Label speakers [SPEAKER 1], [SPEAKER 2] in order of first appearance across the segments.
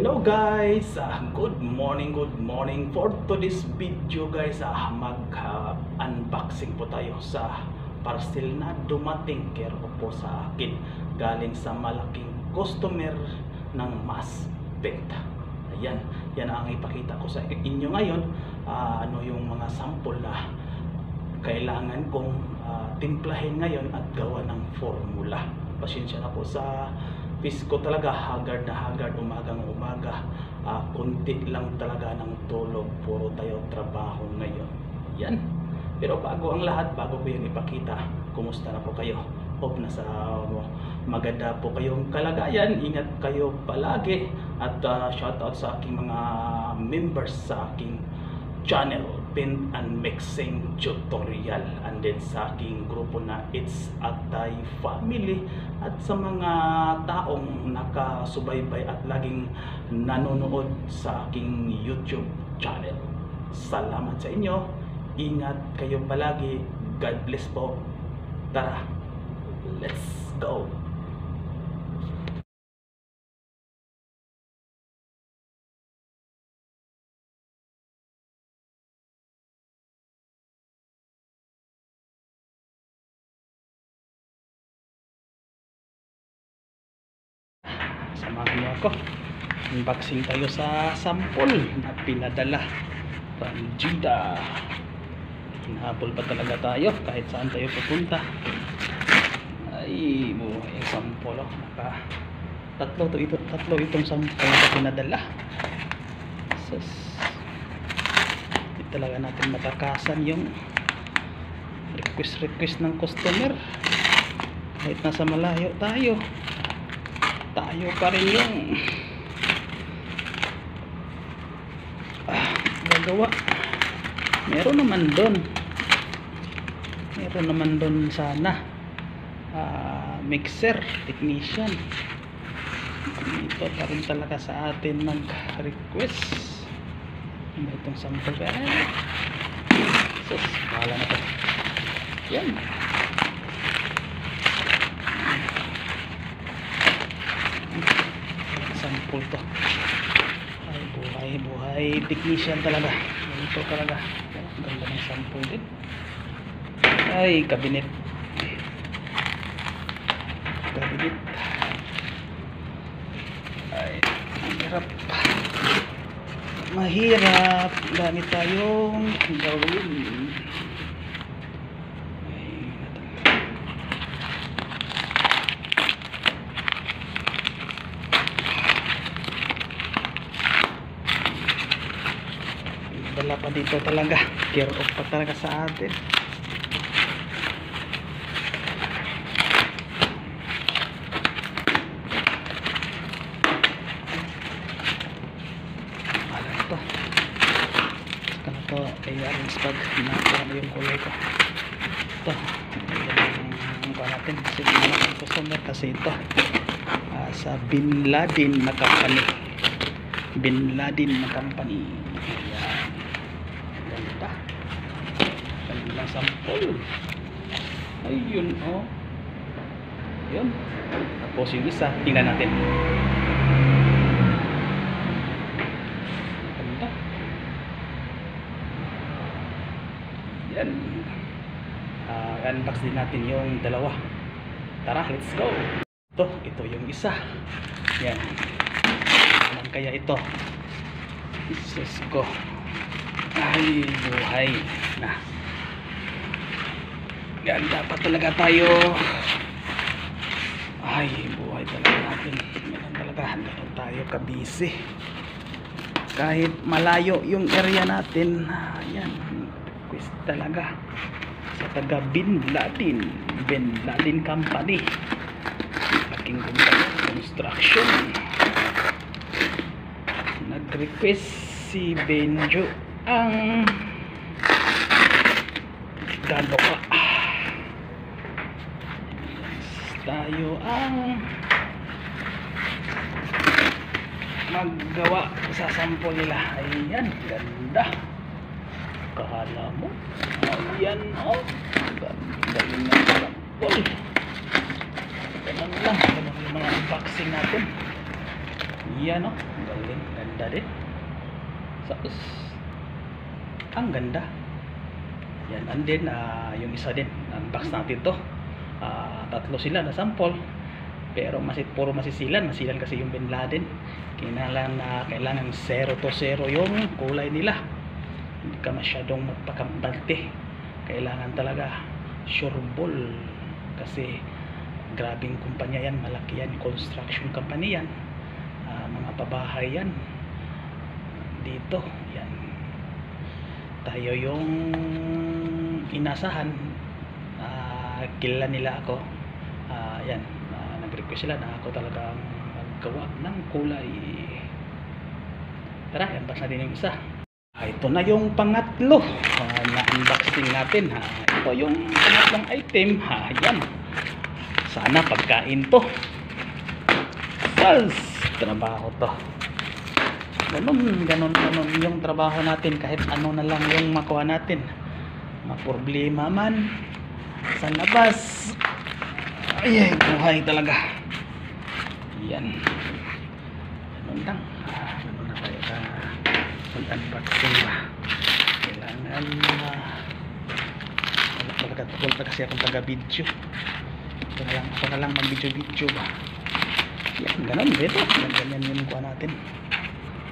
[SPEAKER 1] Hello guys, good morning for today's video guys. Mag-unboxing po tayo sa parcel na dumating care po sa akin galing sa malaking customer ng Mas Benta. Ayan, yan ang ipakita ko sa inyo ngayon. Ano yung mga sample na kailangan kong timplahin ngayon at gawa ng formula. Pasensya na po sa face ko, talaga haggard na haggard, umagang umaga. Kunti lang talaga ng tulog, puro tayo trabaho ngayon. Yan. Pero bago ang lahat, bago ko yung ipakita, kumusta na po kayo? Hope na sa maganda po kayong kalagayan. Ingat kayo palagi. At shoutout sa aking mga members sa aking channel, Paint and Mixing Tutorial, and then sa aking grupo na It's Atay Family, at sa mga taong nakasubaybay at laging nanonood sa aking YouTube channel. Salamat sa inyo. Ingat kayo palagi. God bless po. Tara, let's go. Samahan niyo ako. Unboxing tayo sa sample na pinadala from Jeddah. Hinahabol pa talaga tayo kahit saan tayo pupunta. Ay, buhay sample. Tatlo itong sample na pinadala. Hindi talaga natin matakasan yung request ng customer. Kahit nasa malayo tayo pa rin yung gagawa. Meron naman doon sana mixer technician. Ito pa rin talaga sa atin nag-request. Ano itong sample ba? Bahala na to. Yan, sample to. Ay, buhay technician talaga. Ito talaga. Ganda ng sample din. Ay, cabinet. Ay, mahirap. Dami tayong gawin. Dala pa dito talaga, care of pa talaga sa atin. Alam ito, saka na ito i-arrange pag nakuha na yung kulay ko. Ito ang kuha natin, kasi ito sa Bin Laden na company. Ganda sample. Ayun, oh. Ayun. Tapos yung isa, tingnan natin. Ganda. Yan. Unbox din natin yung dalawa. Tara, let's go. Ito yung isa. Yan. Ano kaya ito? Isus ko. Ay, buhay na. Ganda pa talaga tayo. Ay, buhay talaga natin. Ganun talaga. Ganun tayo kabisi. Kahit malayo yung area natin. Ayan. Request talaga. Sa taga Bin Laden Company. Laking construction. Nag-request si Benjo ang gagawa. Tayo ang maggawa sa sample nila. Ayan, ganda. Kahala mo. Ayan, oh. Galing na sample. Ganun lang yung mga unboxing natin. Yan, no? Galing. Ganda din. Tapos, ang ganda. Yan. And then, yung isa din. Unbox natin to. Tatlo sila na sample. Pero puro masilan kasi yung Bin Laden. Kailangan 0 to 0 yung kulay nila. Hindi ka masyadong magpakampante. Kailangan talaga sure ball. Kasi grabing kumpanya yan, malaki yan, construction company yan, mga pabahay yan dito. Yan, tayo yung inasahan. Kilala nila ako. Yan, nag-request sila na ako talaga ang maggawa ng kulay. Tara, unbox natin yung isa. Ito na yung pangatlo na unboxing natin. Ito yung pangatlong item. Yan, sana pagkain to. Sals, trabaho to. Ganon yung trabaho natin. Kahit ano na lang yung makuha natin. Maproblema man sa labas. Ay, buhay talaga. Yan, ganon lang. Ganon na tayo sa mag-unboxing ba. Kailangan wala talaga tukol pa kasi akong taga-video. Ako na lang mag-video ba. Yan, ganun dito. Ganyan yung kuha natin.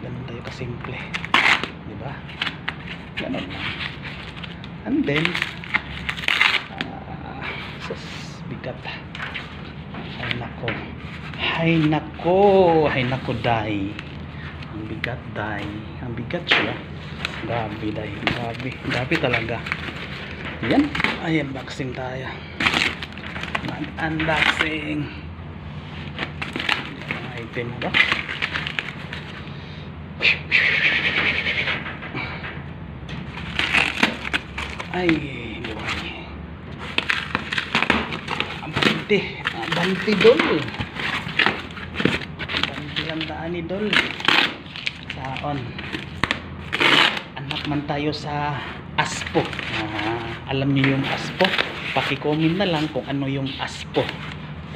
[SPEAKER 1] Ganun tayo kasimple, diba? Ganun lang. And then bigat. Hay nako dai. Ang bigat dai. Ang bigat siya. Grabe dai. Grabe talaga. Yan, ay unboxing tayo. Unboxing item ba? Ay, buhay. Banti dol. Banti lang daan ni dol. Saon. Anak man tayo sa Aspo. Alam niyo yung Aspo? Paki-comment na lang kung ano yung Aspo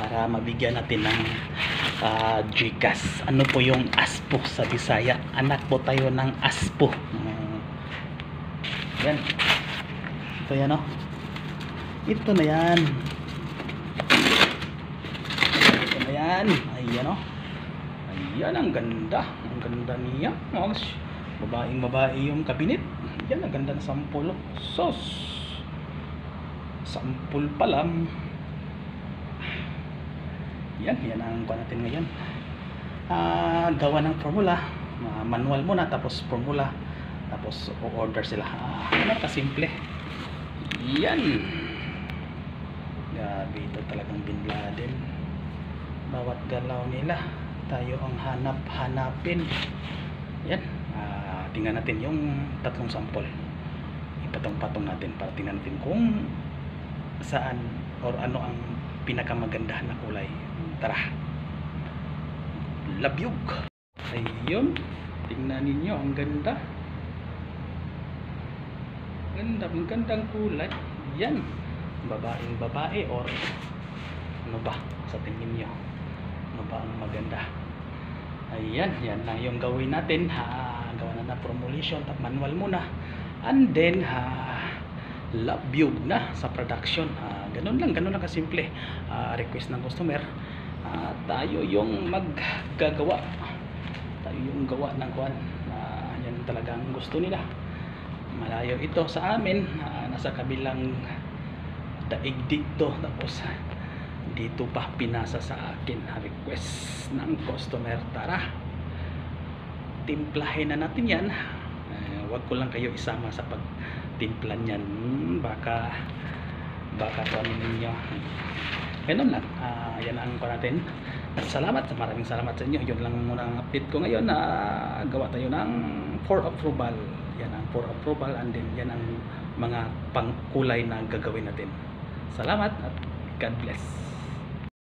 [SPEAKER 1] para mabigyan natin ng Gcash. Ano po yung Aspo sa Bisaya? Anak po tayo ng Aspo. Yan. Ito yan, oh. Ito na yan. Ito na yan. Ayan, oh. Ayan, ang ganda. Ang ganda niya. Babae yung kabinet. Yan, ang ganda ng sample, oh. Sos. Sample pa lang. Yan ang kuha natin ngayon. Gawa ng formula. Manual muna, tapos formula, tapos o-order sila. Ano kasimple. Yan. Grabe, ito talagang Bin Laden. Bawat galaw nila tayo ang hanapin. Yan. Tingnan natin yung tatlong sample. Ipatong-patong natin para tingnan natin kung saan or ano ang pinakamaganda na kulay. Tara, labyog. Ayun, tingnan ninyo, ang ganda. Gandang kulay. Yan, babaeng babae or ano ba sa tingin nyo? Ano ba ang maganda? Ayan, yan na yung gawin natin. Gawa na formulation, tap manual muna, and then labyog na sa production. Ganun lang kasimple. Request ng customer, tayo yung maggagawa, tayo yung gawa ng kuwan. Yan talagang gusto nila. Malayo ito sa amin, nasa kabilang daig dito, tapos dito pa pinasa sa akin. Request ng customer. Tara, timplahin na natin yan. Wag ko lang kayo isama sa pagtimplan yan. Baka kuhanin ninyo. Ganun lang. Yan ang kuha natin. Salamat, maraming salamat sa inyo. Yun lang muna ang update ko ngayon. Gawa tayo ng for approval. Yan ang for approval, and then yan ang mga pangkulay na gagawin natin. Salamat at God bless.